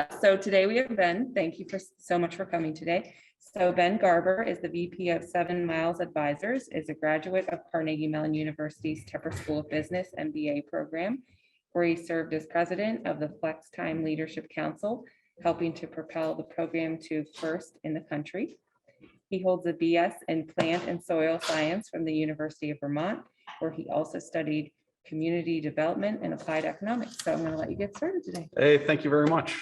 So today we have Ben. Thank you so much for coming today. So Ben Garber is the VP of 7 Miles Advisors, is a graduate of Carnegie Mellon University's Tepper School of Business MBA program, where he served as president of the Flex Time Leadership Council, helping to propel the program to first in the country. He holds a BS in plant and soil science from the University of Vermont, where he also studied community development and applied economics. So I'm going to let you get started today. Hey, thank you very much.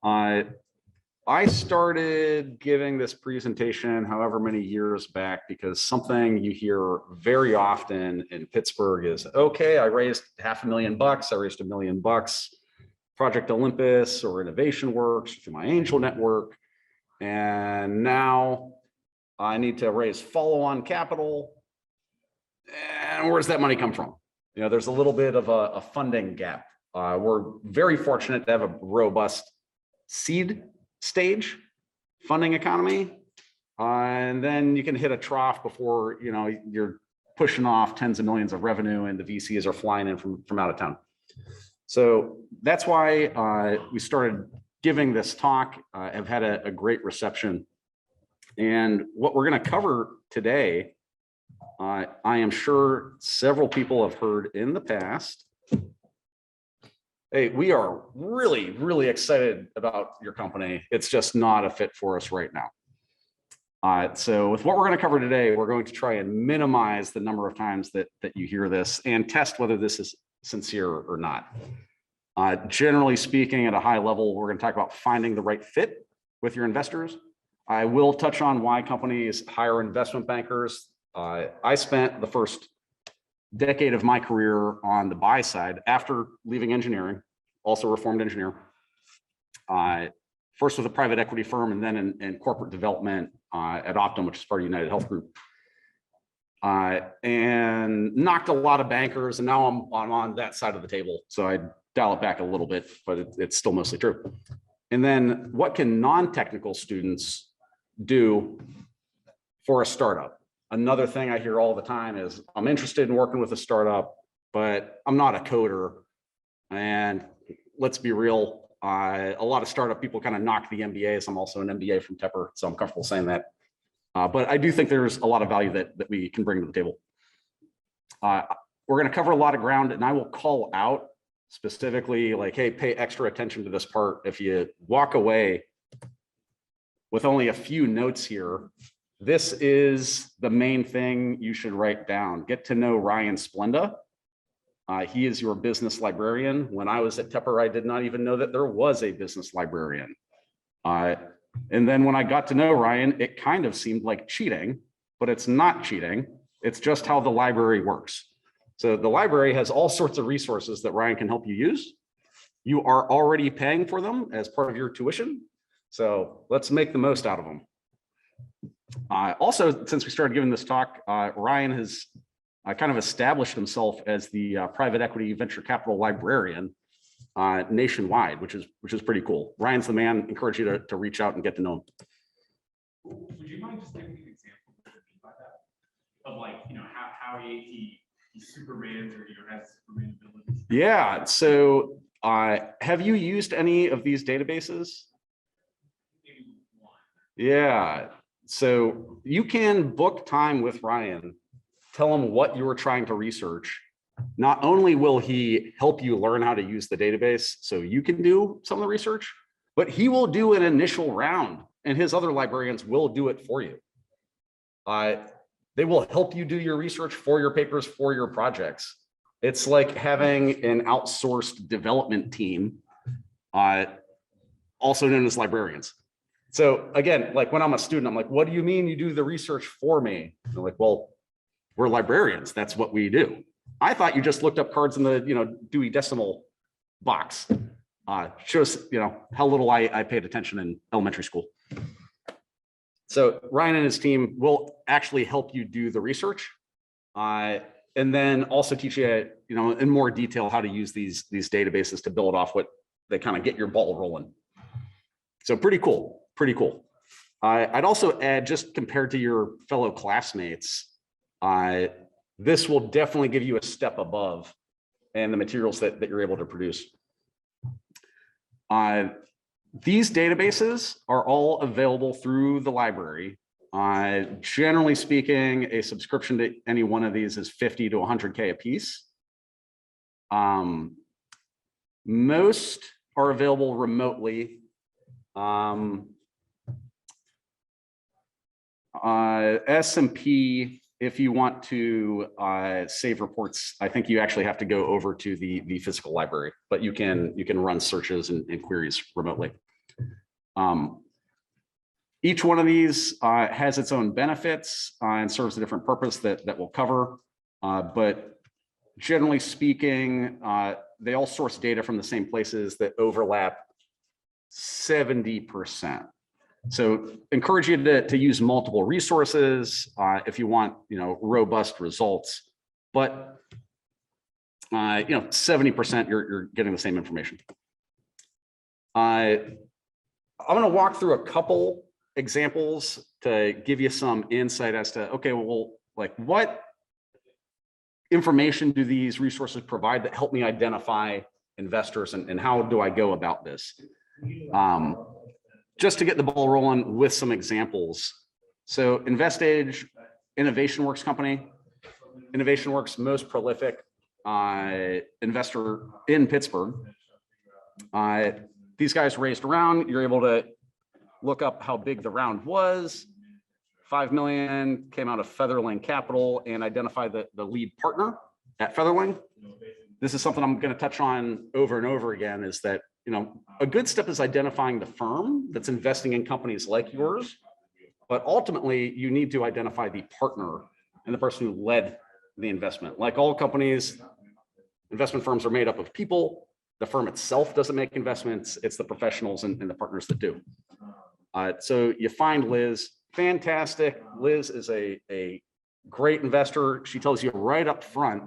I started giving this presentation however many years back because something you hear very often in Pittsburgh is, okay, I raised $500,000, I raised $1 million, Project Olympus or Innovation Works through my angel network, and now I need to raise follow-on capital. And where's that money come from? You know, there's a little bit of a funding gap. We're very fortunate to have a robust seed stage funding economy, and then you can hit a trough before you're pushing off tens of millions of revenue and the VCs are flying in from out of town. So that's why we started giving this talk. I've had a great reception, and what we're going to cover today, I am sure several people have heard in the past. Hey, we are really, really excited about your company. It's just not a fit for us right now. So with what we're going to cover today, we're going to try and minimize the number of times that you hear this and test whether this is sincere or not. Generally speaking, at a high level, we're going to talk about finding the right fit with your investors. I will touch on why companies hire investment bankers. I spent the first decade of my career on the buy side after leaving engineering, also a reformed engineer. First with a private equity firm and then in corporate development at Optum, which is part of United Health Group. And knocked a lot of bankers, and now I'm on that side of the table. So I dial it back a little bit, but it's still mostly true. And then what can non-technical students do for a startup? Another thing I hear all the time is, I'm interested in working with a startup, but I'm not a coder. And let's be real, a lot of startup people kind of knock the MBAs. I'm also an MBA from Tepper, so I'm comfortable saying that. But I do think there's a lot of value that we can bring to the table. We're going to cover a lot of ground, and I will call out specifically like, hey, pay extra attention to this part. If you walk away with only a few notes here, this is the main thing you should write down. Get to know Ryan Splenda. He is your business librarian. When I was at Tepper, I did not even know that there was a business librarian. And then when I got to know Ryan, it kind of seemed like cheating, but it's not cheating. It's just how the library works. So the library has all sorts of resources that Ryan can help you use. You are already paying for them as part of your tuition. So let's make the most out of them. Also, since we started giving this talk, Ryan has kind of established himself as the private equity venture capital librarian nationwide, which is pretty cool. Ryan's the man. Encourage you to reach out and get to know him. Would you mind just giving an example by that of how he Supermans or has Superman abilities? Yeah. So have you used any of these databases? Maybe one. Yeah. So you can book time with Ryan, tell him what you were trying to research. Not only will he help you learn how to use the database so you can do some of the research, but he will do an initial round and his other librarians will do it for you. They will help you do your research for your papers, for your projects. It's like having an outsourced development team, also known as librarians. So again, like when I'm a student, I'm like, what do you mean you do the research for me? And they're like, well, we're librarians. That's what we do. I thought you just looked up cards in the Dewey Decimal box. Shows how little I paid attention in elementary school. So Ryan and his team will actually help you do the research, and then also teach you in more detail how to use these databases to build off what they kind of get your ball rolling. So pretty cool. Pretty cool. I'd also add, just compared to your fellow classmates, this will definitely give you a step above in the materials that you're able to produce. These databases are all available through the library. Generally speaking, a subscription to any one of these is 50 to 100K a piece. Most are available remotely. S&P, if you want to save reports, I think you actually have to go over to the physical library, but you can run searches and queries remotely. Each one of these has its own benefits and serves a different purpose that we'll cover. But generally speaking, they all source data from the same places that overlap 70%. So encourage you to use multiple resources if you want, robust results. But 70% you're getting the same information. I'm going to walk through a couple examples to give you some insight as to, okay, well, like what information do these resources provide that help me identify investors, and how do I go about this? Just to get the ball rolling with some examples. So InvestAge, InnovationWorks company. InnovationWorks, most prolific investor in Pittsburgh. These guys raised a round. You're able to look up how big the round was. 5 million came out of Featherling Capital, and identify the lead partner at Featherling. This is something I'm going to touch on over and over again, is that a good step is identifying the firm that's investing in companies like yours, but ultimately you need to identify the partner and the person who led the investment. Like all companies, investment firms are made up of people. The firm itself doesn't make investments. It's the professionals and the partners that do. So you find Liz, fantastic. Liz is a great investor. She tells you right up front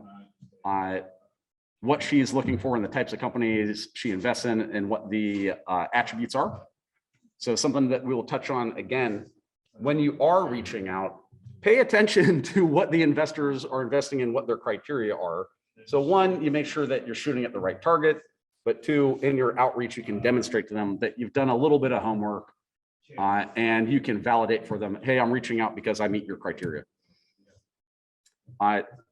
what she's looking for and the types of companies she invests in and what the attributes are. So something that we will touch on again, when you are reaching out, pay attention to what the investors are investing in, what their criteria are. So one, you make sure that you're shooting at the right target, but two, in your outreach, you can demonstrate to them that you've done a little bit of homework and you can validate for them, hey, I'm reaching out because I meet your criteria.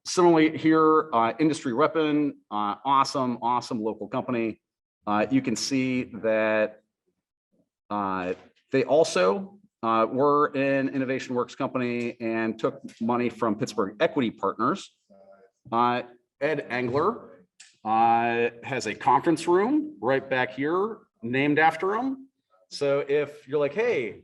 Similarly here, Industry Weapon, awesome local company. You can see that they also were an InnovationWorks company and took money from Pittsburgh Equity Partners. Ed Engler has a conference room right back here named after him. So if you're like, hey,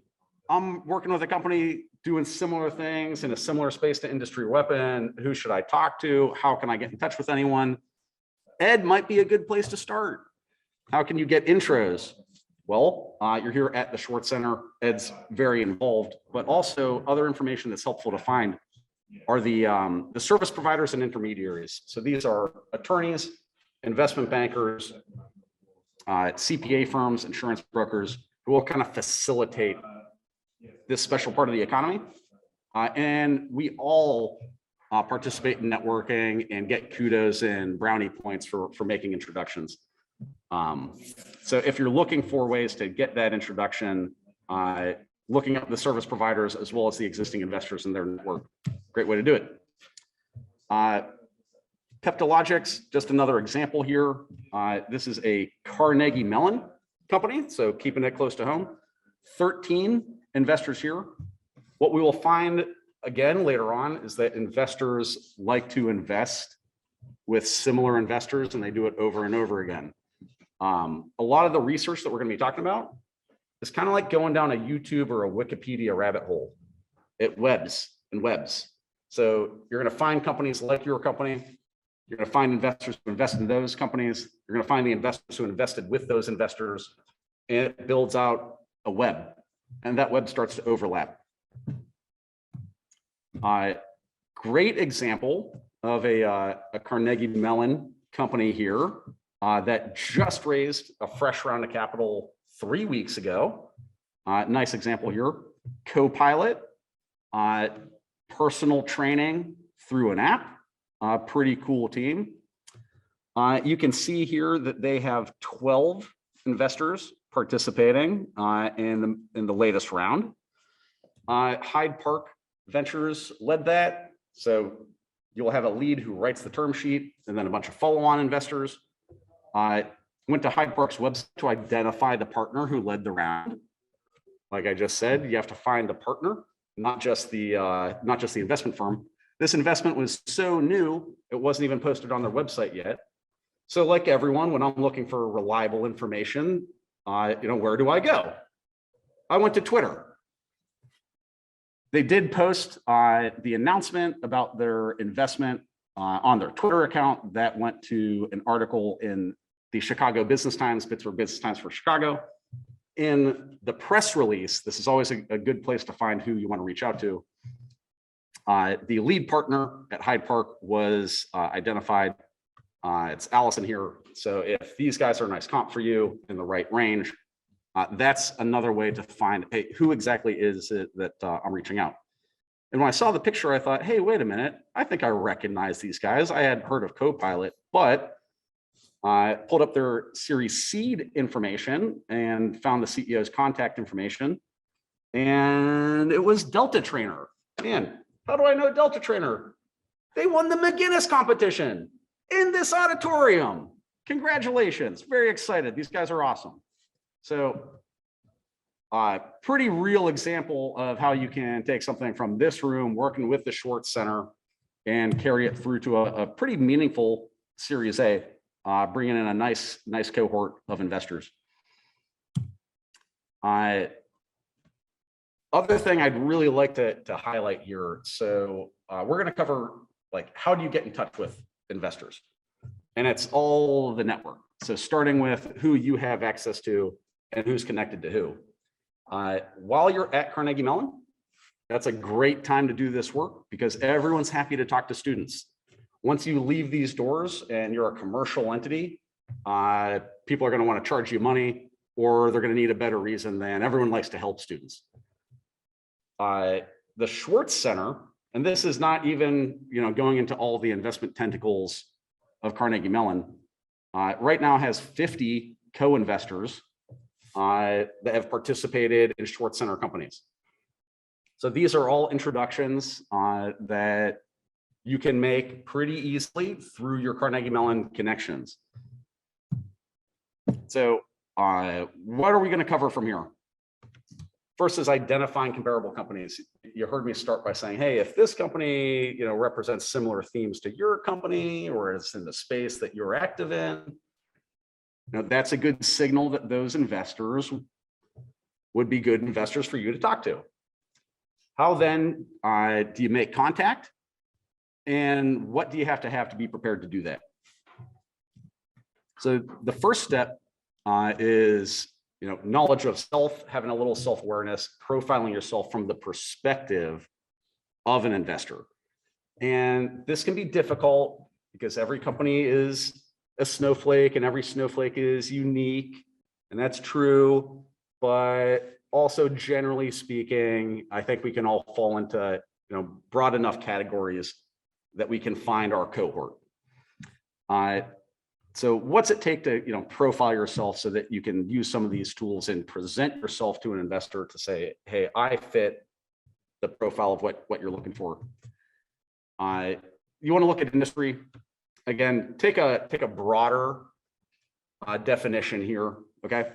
I'm working with a company doing similar things in a similar space to Industry Weapon, who should I talk to? How can I get in touch with anyone? Ed might be a good place to start. How can you get intros? Well, you're here at the Schwartz Center. Ed's very involved, but also other information that's helpful to find are the service providers and intermediaries. So these are attorneys, investment bankers, CPA firms, insurance brokers, who will kind of facilitate this special part of the economy. And we all participate in networking and get kudos and brownie points for making introductions. So if you're looking for ways to get that introduction, looking up the service providers as well as the existing investors in their network, great way to do it. Peptologics, just another example here. This is a Carnegie Mellon company, so keeping it close to home. 13 investors here. What we will find again later on is that investors like to invest with similar investors, and they do it over and over again. A lot of the research that we're going to be talking about is kind of like going down a YouTube or a Wikipedia rabbit hole. It webs and webs. So you're going to find companies like your company. You're going to find investors who invest in those companies. You're going to find the investors who invested with those investors, and it builds out a web, and that web starts to overlap. Great example of a Carnegie Mellon company here that just raised a fresh round of capital 3 weeks ago. Nice example here. CoPilot, personal training through an app. Pretty cool team. You can see here that they have 12 investors participating in the latest round. Hyde Park Ventures led that. So you'll have a lead who writes the term sheet and then a bunch of follow-on investors. Went to Hyde Park's website to identify the partner who led the round. Like I just said, you have to find the partner, not just the investment firm. This investment was so new, it wasn't even posted on their website yet. So like everyone, when I'm looking for reliable information, where do I go? I went to Twitter. They did post the announcement about their investment on their Twitter account. That went to an article in the Chicago Business Times, Pittsburgh Business Times for Chicago. In the press release, this is always a good place to find who you want to reach out to. The lead partner at Hyde Park was identified. It's Allison here. So if these guys are a nice comp for you in the right range, that's another way to find, hey, who exactly is it that I'm reaching out? And when I saw the picture, I thought, hey, wait a minute. I think I recognize these guys. I had heard of CoPilot, but I pulled up their Series Seed information and found the CEO's contact information. And it was Delta Trainer. Man, how do I know Delta Trainer? They won the McGinnis competition in this auditorium. Congratulations. Very excited. These guys are awesome. So pretty real example of how you can take something from this room, working with the Schwartz Center, and carry it through to a pretty meaningful Series A, bringing in a nice cohort of investors. Other thing I'd really like to highlight here. So we're going to cover like, how do you get in touch with investors? And it's all the network. So starting with who you have access to and who's connected to who. While you're at Carnegie Mellon, that's a great time to do this work because everyone's happy to talk to students. Once you leave these doors and you're a commercial entity, people are going to want to charge you money, or they're going to need a better reason than everyone likes to help students. The Schwartz Center, and this is not even going into all the investment tentacles of Carnegie Mellon, right now has 50 co-investors that have participated in Schwartz Center companies. So these are all introductions that you can make pretty easily through your Carnegie Mellon connections. So what are we going to cover from here? First is identifying comparable companies. You heard me start by saying, hey, if this company represents similar themes to your company, or is in the space that you're active in, that's a good signal that those investors would be good investors for you to talk to. How then do you make contact? And what do you have to be prepared to do that? So the first step is knowledge of self, having a little self-awareness, profiling yourself from the perspective of an investor. And this can be difficult because every company is a snowflake and every snowflake is unique, and that's true. But also, generally speaking, I think we can all fall into broad enough categories that we can find our cohort. So what's it take to profile yourself so that you can use some of these tools and present yourself to an investor to say, hey, I fit the profile of what you're looking for. You want to look at industry. Again, take a broader definition here, okay?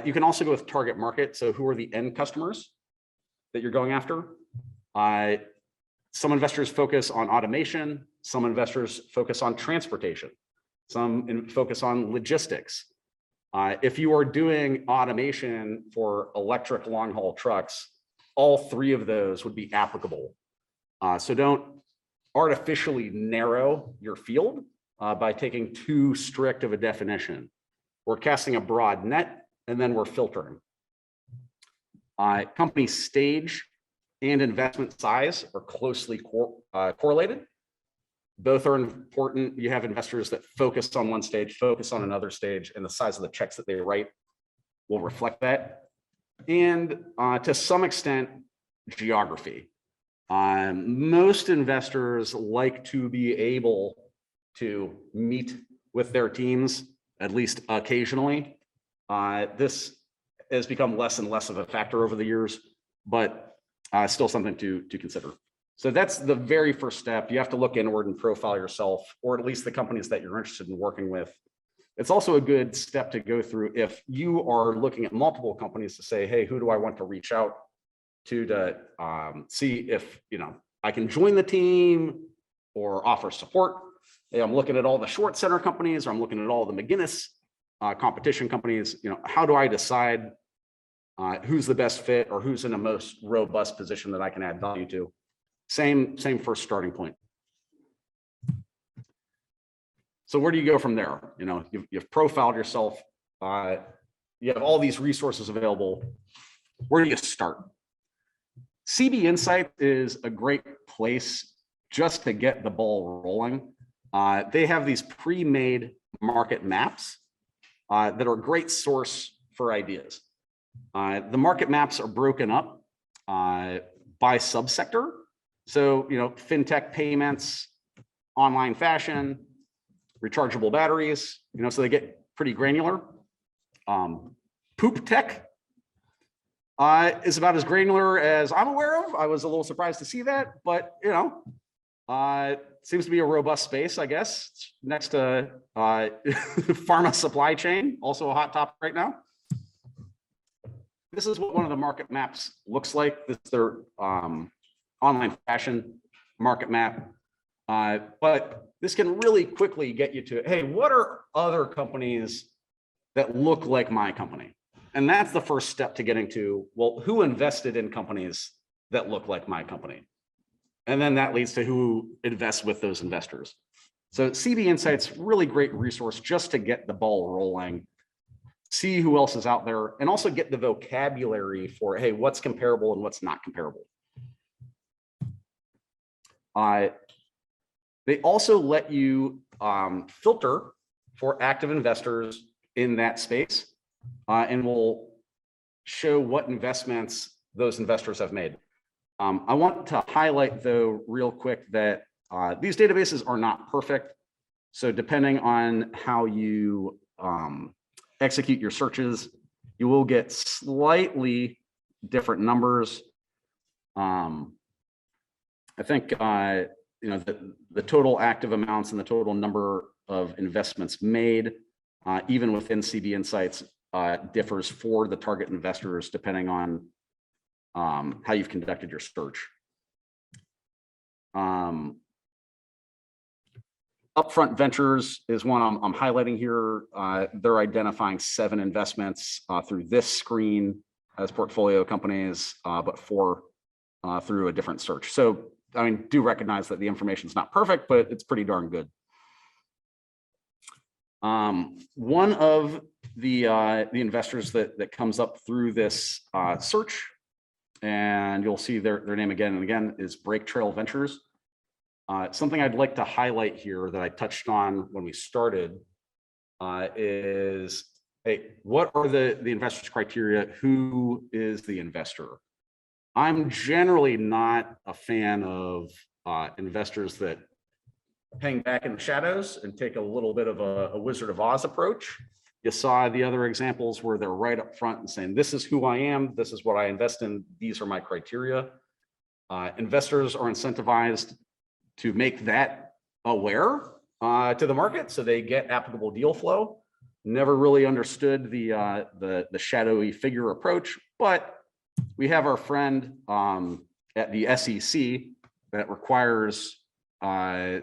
You can also go with target market. So who are the end customers that you're going after? Some investors focus on automation. Some investors focus on transportation. Some focus on logistics. If you are doing automation for electric long haul trucks, all three of those would be applicable. So don't artificially narrow your field by taking too strict of a definition. We're casting a broad net and then we're filtering. Company stage and investment size are closely correlated. Both are important. You have investors that focus on one stage, focus on another stage, and the size of the checks that they write will reflect that. And to some extent, geography. Most investors like to be able to meet with their teams at least occasionally. This has become less and less of a factor over the years, but still something to consider. So that's the very first step. You have to look inward and profile yourself, or at least the companies that you're interested in working with. It's also a good step to go through if you are looking at multiple companies to say, hey, who do I want to reach out to see if I can join the team or offer support. Hey, I'm looking at all the short center companies, or I'm looking at all the McGinnis competition companies. How do I decide who's the best fit or who's in the most robust position that I can add value to? Same first starting point. So where do you go from there? You've profiled yourself. You have all these resources available. Where do you start? CB Insight is a great place just to get the ball rolling. They have these pre-made market maps that are a great source for ideas. The market maps are broken up by subsector. So, fintech payments, online fashion, rechargeable batteries, so they get pretty granular. Poop tech is about as granular as I'm aware of. I was a little surprised to see that, but seems to be a robust space, I guess. It's next to pharma supply chain, also a hot topic right now. This is what one of the market maps looks like. This is their online fashion market map. But this can really quickly get you to, hey, what are other companies that look like my company? And that's the first step to getting to, well, who invested in companies that look like my company? And then that leads to who invests with those investors. So CB Insight's really great resource just to get the ball rolling, see who else is out there, and also get the vocabulary for, hey, what's comparable and what's not comparable. They also let you filter for active investors in that space and will show what investments those investors have made. I want to highlight, though, real quick that these databases are not perfect. So depending on how you execute your searches, you will get slightly different numbers. I think the total active amounts and the total number of investments made, even within CB Insights, differs for the target investors depending on how you've conducted your search. Upfront Ventures is one I'm highlighting here. They're identifying 7 investments through this screen as portfolio companies, but 4 through a different search. So, do recognize that the information is not perfect, but it's pretty darn good. One of the investors that comes up through this search, and you'll see their name again and again, is Break Trail Ventures. Something I'd like to highlight here that I touched on when we started is, hey, what are the investors' criteria? Who is the investor? I'm generally not a fan of investors that hang back in the shadows and take a little bit of a Wizard of Oz approach. You saw the other examples where they're right up front and saying, this is who I am, this is what I invest in, these are my criteria. Investors are incentivized to make that aware to the market so they get applicable deal flow. Never really understood the shadowy figure approach, but we have our friend at the SEC that requires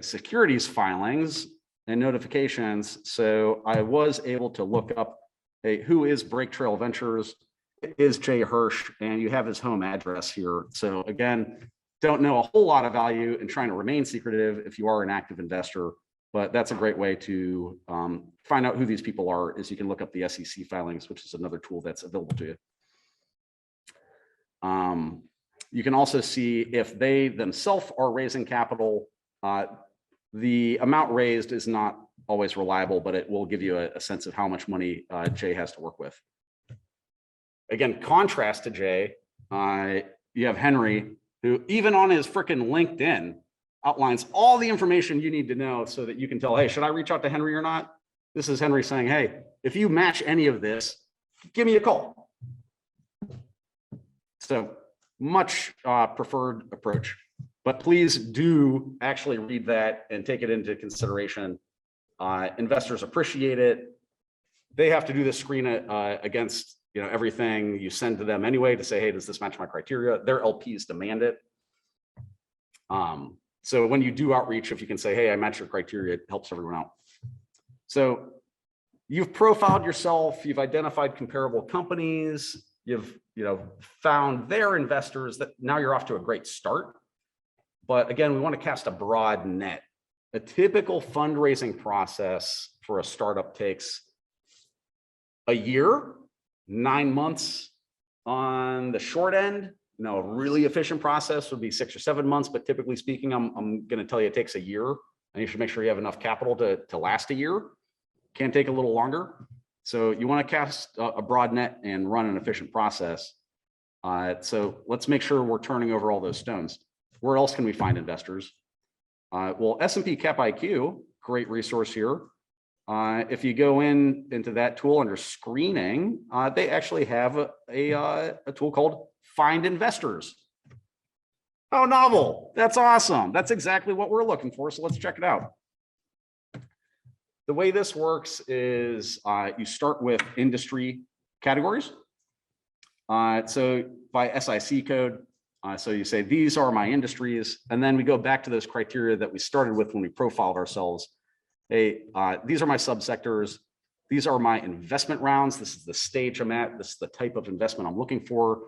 securities filings and notifications. So I was able to look up, hey, who is Break Trail Ventures? It is Jay Hirsch, and you have his home address here. So again, don't know a whole lot of value in trying to remain secretive if you are an active investor, but that's a great way to find out who these people are, is you can look up the SEC filings, which is another tool that's available to you. You can also see if they themselves are raising capital. The amount raised is not always reliable, but it will give you a sense of how much money Jay has to work with. Again, contrast to Jay, you have Henry, who even on his frickin' LinkedIn outlines all the information you need to know so that you can tell, hey, should I reach out to Henry or not? This is Henry saying, hey, if you match any of this, give me a call. So much preferred approach, but please do actually read that and take it into consideration. Investors appreciate it. They have to do the screen against everything you send to them anyway to say, hey, does this match my criteria? Their LPs demand it. So when you do outreach, if you can say, hey, I match your criteria, it helps everyone out. So you've profiled yourself, you've identified comparable companies, you've found their investors. That now you're off to a great start. But again, we want to cast a broad net. A typical fundraising process for a startup takes a year, 9 months on the short end. A really efficient process would be 6 or 7 months, but typically speaking, I'm going to tell you it takes a year, and you should make sure you have enough capital to last a year. Can take a little longer. So you want to cast a broad net and run an efficient process. So let's make sure we're turning over all those stones. Where else can we find investors? Well, S&P Cap IQ, great resource here. If you go into that tool under screening, they actually have a tool called Find Investors. Oh, novel. That's awesome. That's exactly what we're looking for. So let's check it out. The way this works is you start with industry categories. So by SIC code, so you say, these are my industries. And then we go back to those criteria that we started with when we profiled ourselves. Hey, these are my subsectors. These are my investment rounds. This is the stage I'm at. This is the type of investment I'm looking for.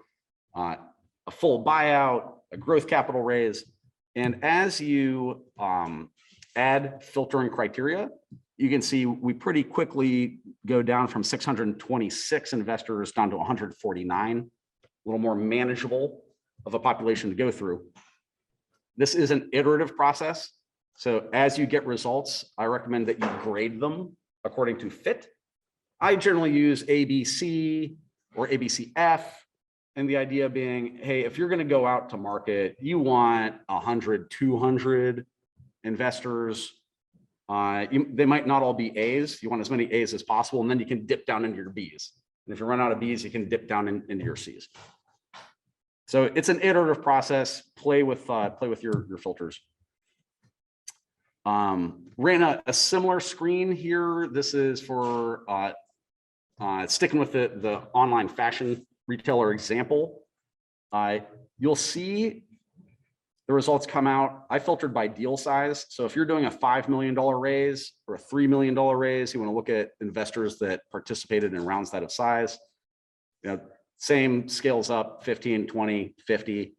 A full buyout, a growth capital raise. And as you add filtering criteria, you can see we pretty quickly go down from 626 investors down to 149, a little more manageable of a population to go through. This is an iterative process. So as you get results, I recommend that you grade them according to fit. I generally use ABC or ABCF. And the idea being, hey, if you're going to go out to market, you want 100, 200 investors. They might not all be A's. You want as many A's as possible, and then you can dip down into your B's. And if you run out of B's, you can dip down into your C's. So it's an iterative process. Play with your filters. Ran a similar screen here. This is for sticking with the online fashion retailer example. You'll see the results come out. I filtered by deal size. So if you're doing a $5 million raise or a $3 million raise, you want to look at investors that participated in rounds that of size. Same scales up, 15, 20, 50.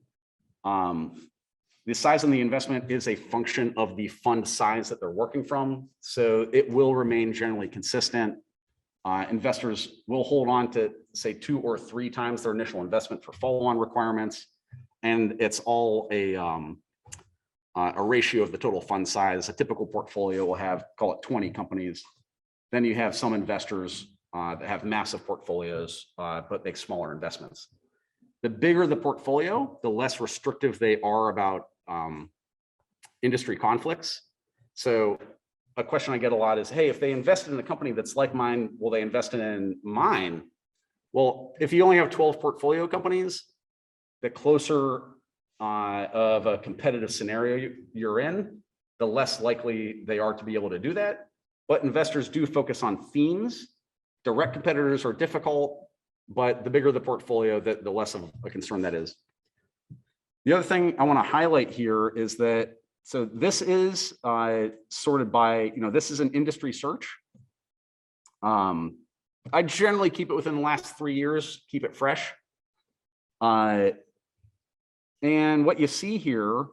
The size of the investment is a function of the fund size that they're working from. So it will remain generally consistent. Investors will hold on to, say, 2 or 3 times their initial investment for follow-on requirements. And it's all a ratio of the total fund size. A typical portfolio will have, call it 20 companies. Then you have some investors that have massive portfolios, but make smaller investments. The bigger the portfolio, the less restrictive they are about industry conflicts. So a question I get a lot is, hey, if they invested in a company that's like mine, will they invest in mine? Well, if you only have 12 portfolio companies, the closer of a competitive scenario you're in, the less likely they are to be able to do that. But investors do focus on themes. Direct competitors are difficult, but the bigger the portfolio, the less of a concern that is. The other thing I want to highlight here is that, so this is sorted by, this is an industry search. I generally keep it within the last 3 years, keep it fresh. And what you see here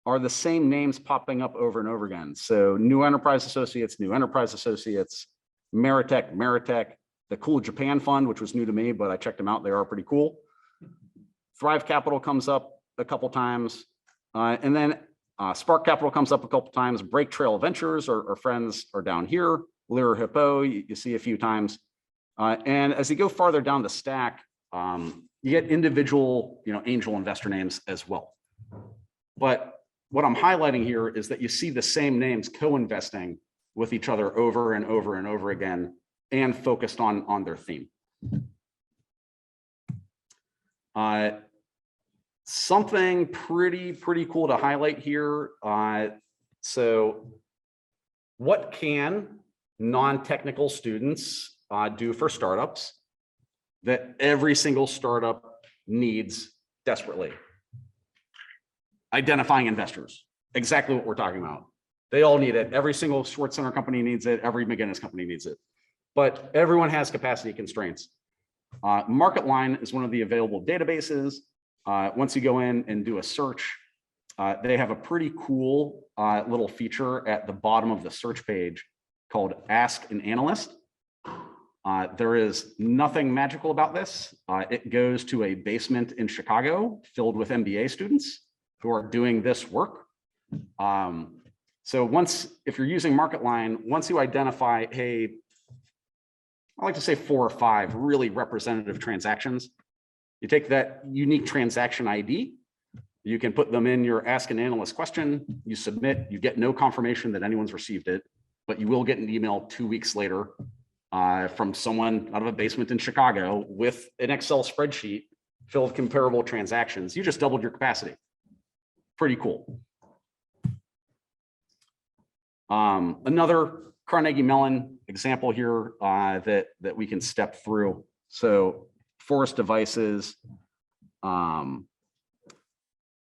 are the same names popping up over and over again. So New Enterprise Associates, Meritech, the Cool Japan Fund, which was new to me, but I checked them out. They are pretty cool. Thrive Capital comes up a couple times. And then Spark Capital comes up a couple times. Break Trail Ventures, our friends are down here. Lyra Hippo, you see a few times. And as you go farther down the stack, you get individual, angel investor names as well. But what I'm highlighting here is that you see the same names co-investing with each other over and over and over again, and focused on their theme. Something pretty cool to highlight here. So what can non-technical students do for startups that every single startup needs desperately? Identifying investors, exactly what we're talking about. They all need it. Every single Schwartz Center company needs it. Every McGinnis company needs it. But everyone has capacity constraints. MarketLine is one of the available databases. Once you go in and do a search, they have a pretty cool little feature at the bottom of the search page called Ask an Analyst. There is nothing magical about this. It goes to a basement in Chicago filled with MBA students who are doing this work. So if you're using MarketLine, once you identify, hey, I like to say 4 or 5 really representative transactions, you take that unique transaction ID, you can put them in your Ask an Analyst question, you submit, you get no confirmation that anyone's received it, but you will get an email 2 weeks later from someone out of a basement in Chicago with an Excel spreadsheet filled with comparable transactions. You just doubled your capacity. Pretty cool. Another Carnegie Mellon example here that we can step through. So Forest Devices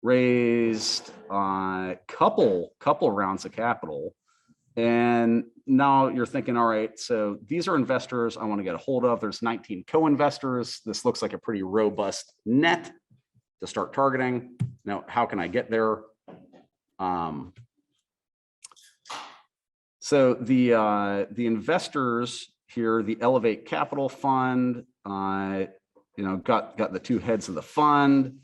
raised a couple rounds of capital. And now you're thinking, all right, so these are investors I want to get a hold of. There's 19 co-investors. This looks like a pretty robust net to start targeting. Now, how can I get there? So the investors here, the Elevate Capital Fund, got the 2 heads of the fund.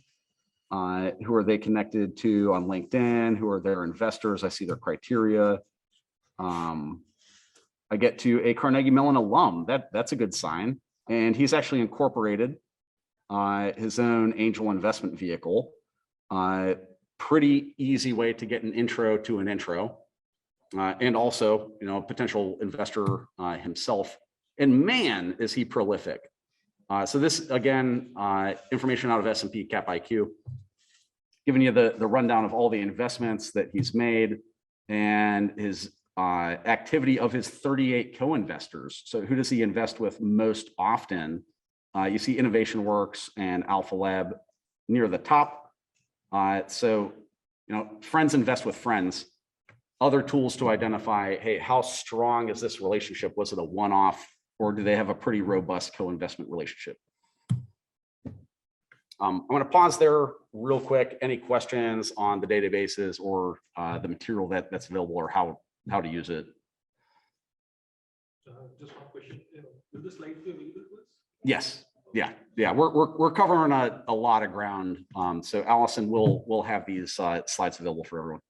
Who are they connected to on LinkedIn? Who are their investors? I see their criteria. I get to a Carnegie Mellon alum. That's a good sign. And he's actually incorporated his own angel investment vehicle. Pretty easy way to get an intro to an intro. And also, potential investor himself. And man, is he prolific. So this, again, information out of S&P Cap IQ, giving you the rundown of all the investments that he's made and his activity of his 38 co-investors. So who does he invest with most often? You see Innovation Works and Alpha Lab near the top. So, friends invest with friends. Other tools to identify, hey, how strong is this relationship? Was it a one-off, or do they have a pretty robust co-investment relationship? I'm going to pause there real quick. Any questions on the databases or the material that's available, or how to use it? Just one question. Will the slides be available to us? Yes. Yeah. We're covering a lot of ground. So Allison will have these slides available for everyone.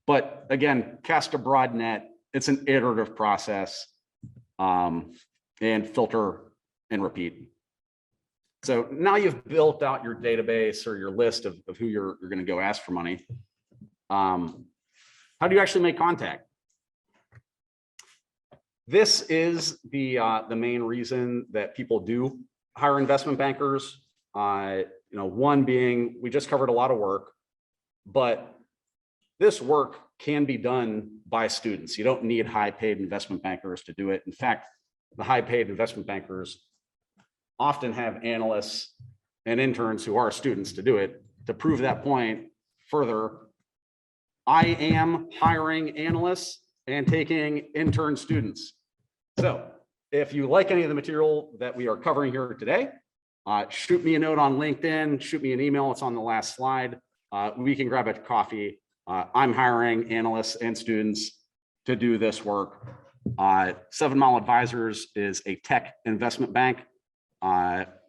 But again, cast a broad net. It's an iterative process, and filter and repeat. So now you've built out your database or your list of who you're going to go ask for money. How do you actually make contact? This is the main reason that people do hire investment bankers. One being, we just covered a lot of work, but this work can be done by students. You don't need high-paid investment bankers to do it. In fact, the high-paid investment bankers often have analysts and interns who are students to do it. To prove that point further, I am hiring analysts and taking intern students. So if you like any of the material that we are covering here today, shoot me a note on LinkedIn, shoot me an email. It's on the last slide. We can grab a coffee. I'm hiring analysts and students to do this work. 7 Mile Advisors is a tech investment bank.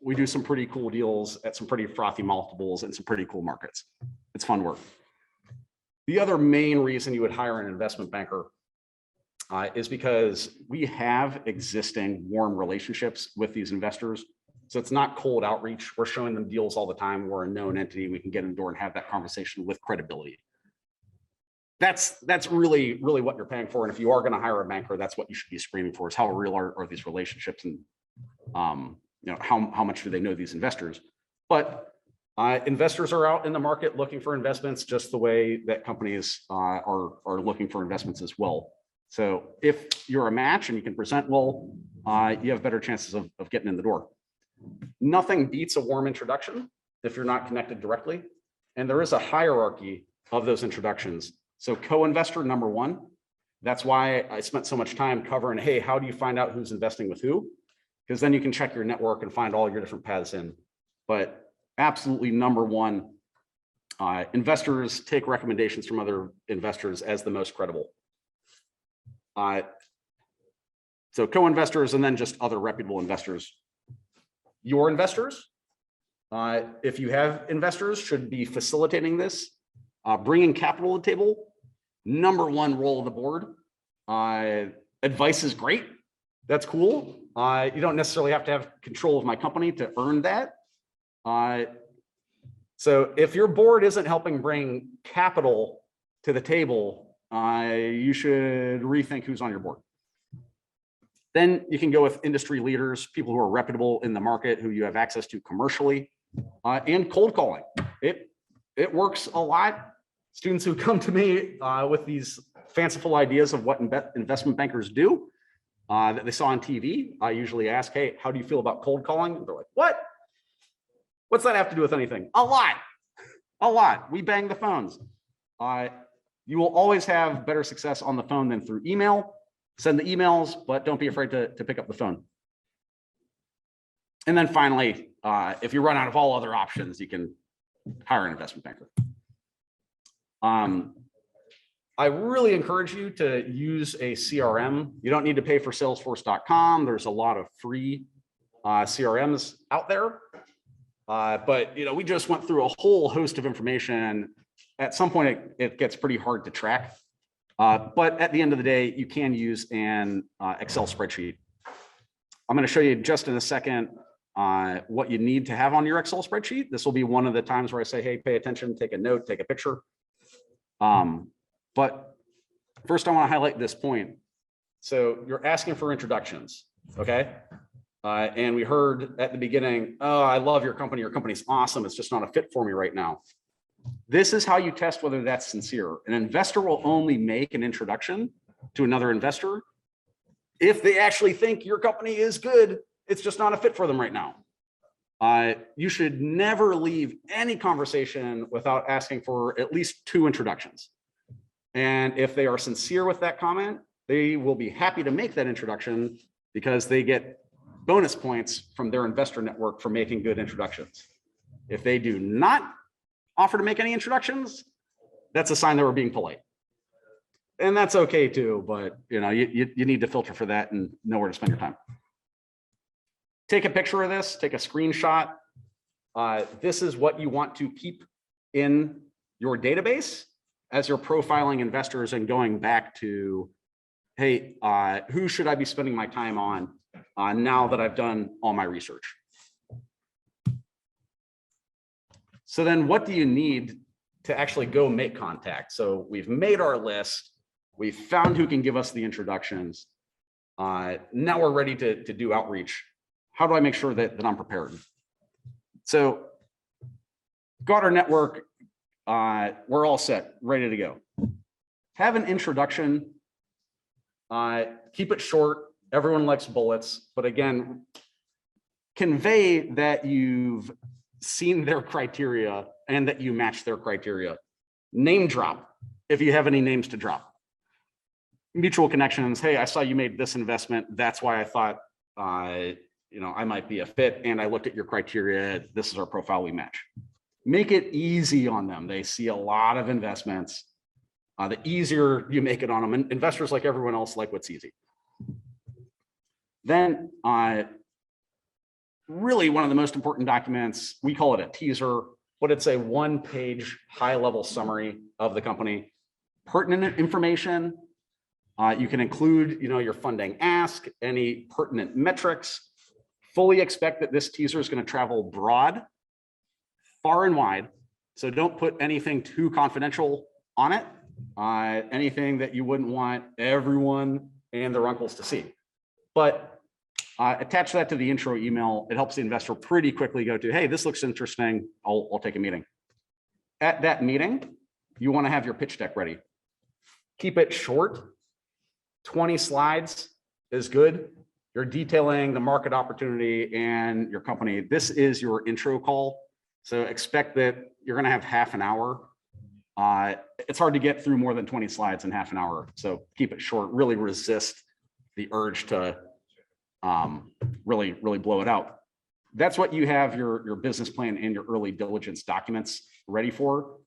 We do some pretty cool deals at some pretty frothy multiples and some pretty cool markets. It's fun work. The other main reason you would hire an investment banker is because we have existing warm relationships with these investors. So it's not cold outreach. We're showing them deals all the time. We're a known entity. We can get in the door and have that conversation with credibility. That's really what you're paying for. And if you are going to hire a banker, that's what you should be screening for, is how real are these relationships. And how much do they know these investors? But investors are out in the market looking for investments just the way that companies are looking for investments as well. So if you're a match and you can present well, you have better chances of getting in the door. Nothing beats a warm introduction if you're not connected directly. And there is a hierarchy of those introductions. So co-investor number one, that's why I spent so much time covering, hey, how do you find out who's investing with who? Because then you can check your network and find all your different paths in. But absolutely number one, investors take recommendations from other investors as the most credible. So co-investors and then just other reputable investors. Your investors, if you have investors, should be facilitating this, bringing capital to the table. Number one role of the board. Advice is great. That's cool. You don't necessarily have to have control of my company to earn that. So if your board isn't helping bring capital to the table, you should rethink who's on your board. Then you can go with industry leaders, people who are reputable in the market, who you have access to commercially, and cold calling. It works a lot. Students who come to me with these fanciful ideas of what investment bankers do that they saw on TV, I usually ask, hey, how do you feel about cold calling? And they're like, what? What's that have to do with anything? A lot. A lot. We bang the phones. You will always have better success on the phone than through email. Send the emails, but don't be afraid to pick up the phone. And then finally, if you run out of all other options, you can hire an investment banker. I really encourage you to use a CRM. You don't need to pay for Salesforce.com. There's a lot of free CRMs out there. But we just went through a whole host of information. At some point, it gets pretty hard to track. But at the end of the day, you can use an Excel spreadsheet. I'm going to show you just in a second what you need to have on your Excel spreadsheet. This will be one of the times where I say, hey, pay attention, take a note, take a picture. But first, I want to highlight this point. So you're asking for introductions, okay? And we heard at the beginning, oh, I love your company. Your company's awesome. It's just not a fit for me right now. This is how you test whether that's sincere. An investor will only make an introduction to another investor if they actually think your company is good. It's just not a fit for them right now. You should never leave any conversation without asking for at least 2 introductions. And if they are sincere with that comment, they will be happy to make that introduction because they get bonus points from their investor network for making good introductions. If they do not offer to make any introductions, that's a sign that we're being polite. And that's okay too, but you need to filter for that and know where to spend your time. Take a picture of this, take a screenshot. This is what you want to keep in your database as you're profiling investors and going back to, hey, who should I be spending my time on now that I've done all my research? So then what do you need to actually go make contact? So we've made our list. We've found who can give us the introductions. Now we're ready to do outreach. How do I make sure that I'm prepared? So got our network. We're all set, ready to go. Have an introduction. Keep it short. Everyone likes bullets, but again, convey that you've seen their criteria and that you match their criteria. Name drop if you have any names to drop. Mutual connections. Hey, I saw you made this investment. That's why I thought I might be a fit, and I looked at your criteria. This is our profile, we match. Make it easy on them. They see a lot of investments. The easier you make it on them, and investors, like everyone else, like what's easy. Then really one of the most important documents, we call it a teaser, but it's a 1-page high-level summary of the company. Pertinent information. You can include, your funding ask, any pertinent metrics. Fully expect that this teaser is going to travel broad, far and wide. So don't put anything too confidential on it. Anything that you wouldn't want everyone and their uncles to see. But Attach that to the intro email. It helps the investor pretty quickly go to, hey, this looks interesting. I'll take a meeting. At that meeting, you want to have your pitch deck ready. Keep it short. 20 slides is good. You're detailing the market opportunity and your company. This is your intro call. So expect that you're going to have half an hour. It's hard to get through more than 20 slides in half an hour. So keep it short. Really resist the urge to really blow it out. That's what you have your business plan and your early diligence documents ready for.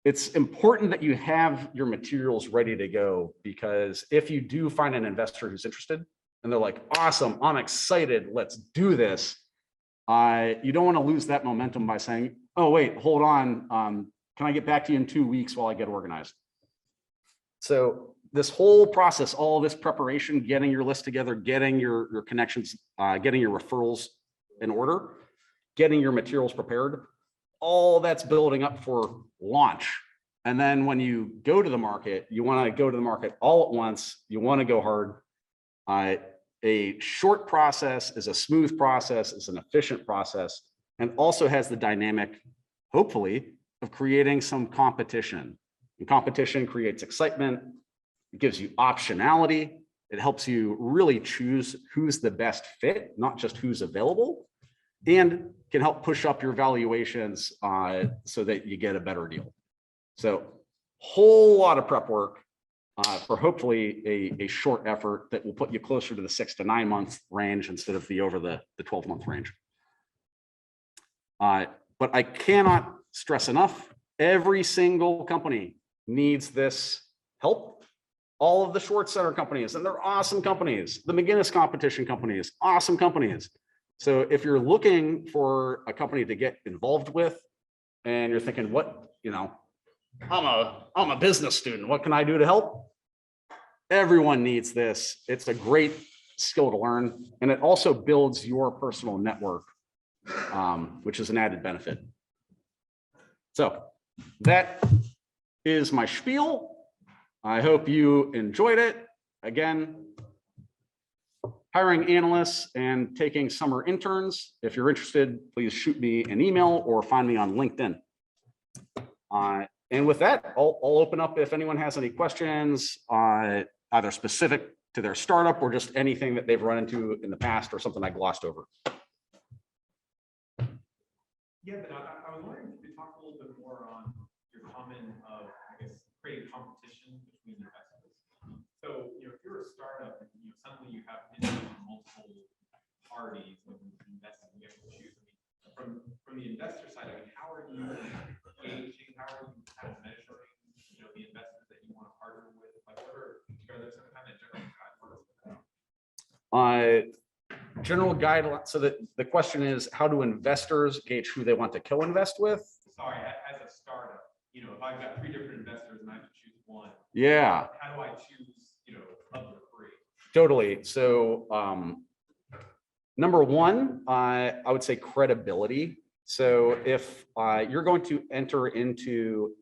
It's important that you have your materials ready to go, because if you do find an investor who's interested and they're like, awesome, I'm excited, let's do this. You don't want to lose that momentum by saying, oh, wait, hold on. Can I get back to you in 2 weeks while I get organized? So this whole process, all this preparation, getting your list together, getting your connections, getting your referrals in order, getting your materials prepared, all that's building up for launch. And then when you go to the market, you want to go to the market all at once. You want to go hard. A short process is a smooth process, is an efficient process, and also has the dynamic, hopefully, of creating some competition. And competition creates excitement. It gives you optionality. It helps you really choose who's the best fit, not just who's available, and can help push up your valuations so that you get a better deal. So whole lot of prep work for hopefully a short effort that will put you closer to the 6 to 9 month range instead of the over the 12-month range. But I cannot stress enough, every single company needs this help. All of the short seller companies, and they're awesome companies. The McGinnis competition companies, awesome companies. So if you're looking for a company to get involved with, and you're thinking, what, I'm a business student, what can I do to help? Everyone needs this. It's a great skill to learn, and it also builds your personal network, which is an added benefit. So that is my spiel. I hope you enjoyed it. Again, hiring analysts and taking summer interns. If you're interested, please shoot me an email or find me on LinkedIn. And with that, I'll open up if anyone has any questions, either specific to their startup or just anything that they've run into in the past or something I glossed over. Yeah, but I was wondering if you could talk a little bit more on your comment of, I guess, creating competition between investors. So, if you're a startup and suddenly you have multiple parties investing, you have to choose. From the investor side, how are you gauging? How are you kind of measuring, the investors that you want to partner with? Like, are there some kind of general guidelines? General guidelines. So the question is, how do investors gauge who they want to co-invest with? Sorry, as a startup, if I've got 3 different investors and I have to choose one. Yeah. How do I choose, of the 3? Totally. So number one, I would say credibility. So if you're going to enter into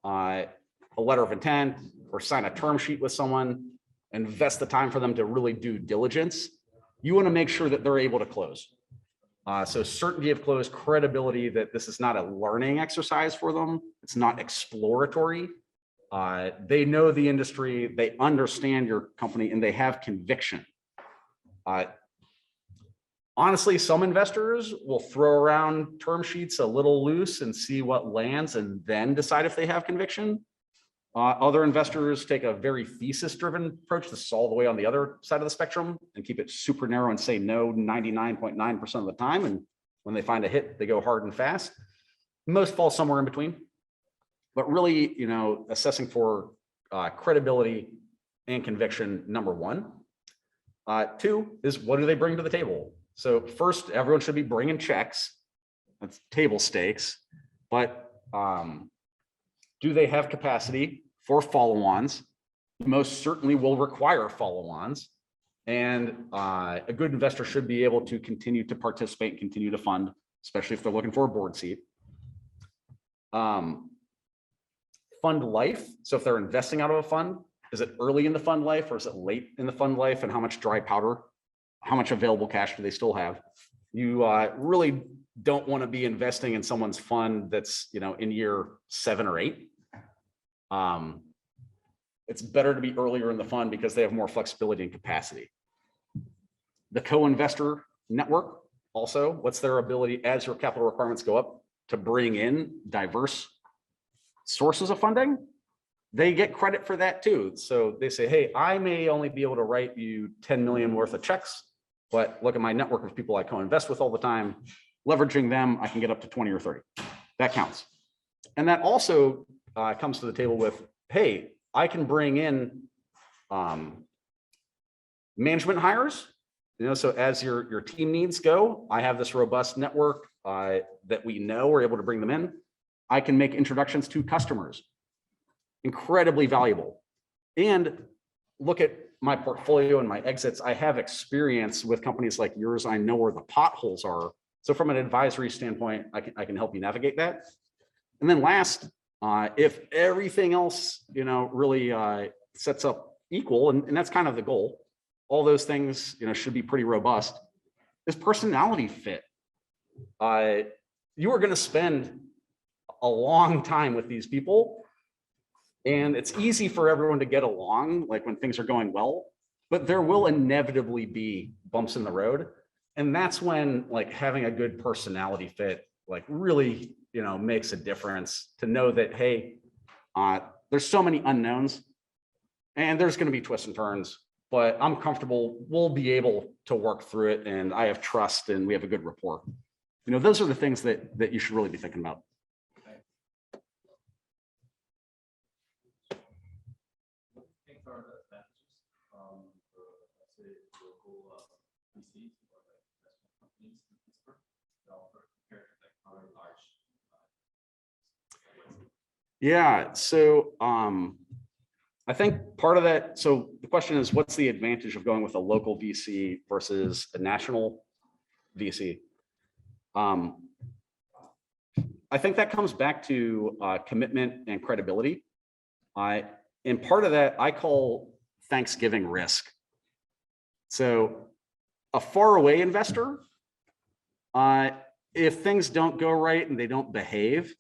a letter of intent or sign a term sheet with someone, invest the time for them to really do diligence, you want to make sure that they're able to close. So certainty of close, credibility that this is not a learning exercise for them. It's not exploratory. They know the industry, they understand your company, and they have conviction. Honestly, some investors will throw around term sheets a little loose and see what lands and then decide if they have conviction. Other investors take a very thesis-driven approach. This is all the way on the other side of the spectrum and keep it super narrow and say no 99.9% of the time. And when they find a hit, they go hard and fast. Most fall somewhere in between. But really, assessing for credibility and conviction, number one. 2 is, what do they bring to the table? So first, everyone should be bringing checks. That's table stakes. But do they have capacity for follow-ons? Most certainly will require follow-ons. And a good investor should be able to continue to participate and continue to fund, especially if they're looking for a board seat. Fund life. So if they're investing out of a fund, is it early in the fund life or is it late in the fund life, and how much dry powder, how much available cash do they still have? You really don't want to be investing in someone's fund that's, in year 7 or 8. It's better to be earlier in the fund because they have more flexibility and capacity. The co-investor network also, what's their ability as your capital requirements go up to bring in diverse sources of funding? They get credit for that too. So they say, hey, I may only be able to write you 10 million worth of checks, but look at my network of people I co-invest with all the time. Leveraging them, I can get up to 20 or 30. That counts. And that also comes to the table with, hey, I can bring in management hires. So as your team needs go, I have this robust network that we know we're able to bring them in. I can make introductions to customers. Incredibly valuable. And look at my portfolio and my exits. I have experience with companies like yours. I know where the potholes are. So from an advisory standpoint, I can help you navigate that. And then last, if everything else, really sets up equal, and that's kind of the goal, all those things, should be pretty robust, is personality fit. You are going to spend a long time with these people, and it's easy for everyone to get along, like when things are going well, but there will inevitably be bumps in the road. And that's when like having a good personality fit, like really, makes a difference to know that, hey, there's so many unknowns and there's going to be twists and turns, but I'm comfortable. We'll be able to work through it. And I have trust and we have a good rapport. Those are the things that you should really be thinking about. Yeah, so I think part of that, so the question is, what's the advantage of going with a local VC versus a national VC? I think that comes back to commitment and credibility. And part of that I call Thanksgiving risk. So a faraway investor, if things don't go right and they don't behave,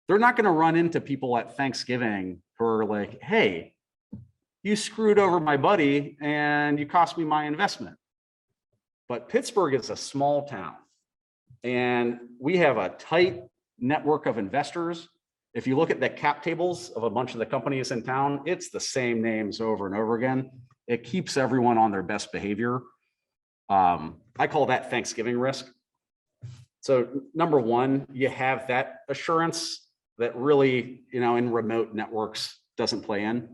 they're not going to run into people at Thanksgiving who are like, hey, you screwed over my buddy and you cost me my investment. But Pittsburgh is a small town and we have a tight network of investors. If you look at the cap tables of a bunch of the companies in town, it's the same names over and over again. It keeps everyone on their best behavior. I call that Thanksgiving risk. So number one, you have that assurance that really, in remote networks doesn't play in.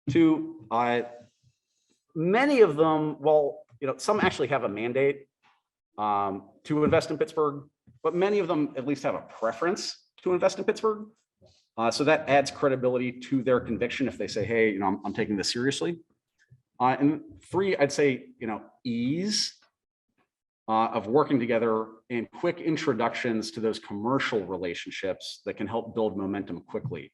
Two, many of them, well, some actually have a mandate to invest in Pittsburgh, but many of them at least have a preference to invest in Pittsburgh. So that adds credibility to their conviction if they say, hey, I'm taking this seriously. And three, I'd say, ease of working together and quick introductions to those commercial relationships that can help build momentum quickly.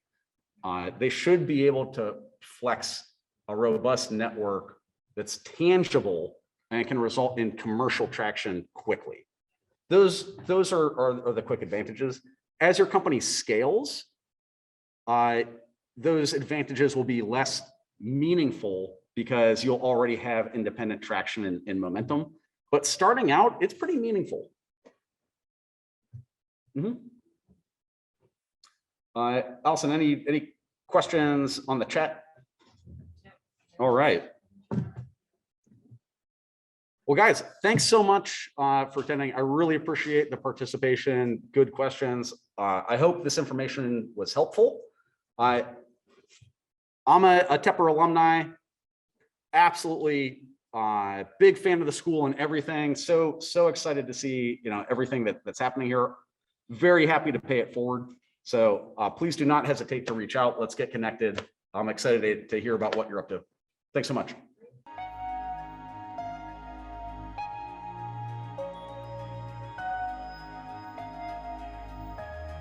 They should be able to flex a robust network that's tangible and can result in commercial traction quickly. Those are the quick advantages. As your company scales, those advantages will be less meaningful because you'll already have independent traction and momentum. But starting out, it's pretty meaningful. Allison, any questions on the chat? All right. Well, guys, thanks so much for attending. I really appreciate the participation. Good questions. I hope this information was helpful. I'm a Tepper alumni. Absolutely big fan of the school and everything. So excited to see everything that's happening here. Very happy to pay it forward. So please do not hesitate to reach out. Let's get connected. I'm excited to hear about what you're up to. Thanks so much.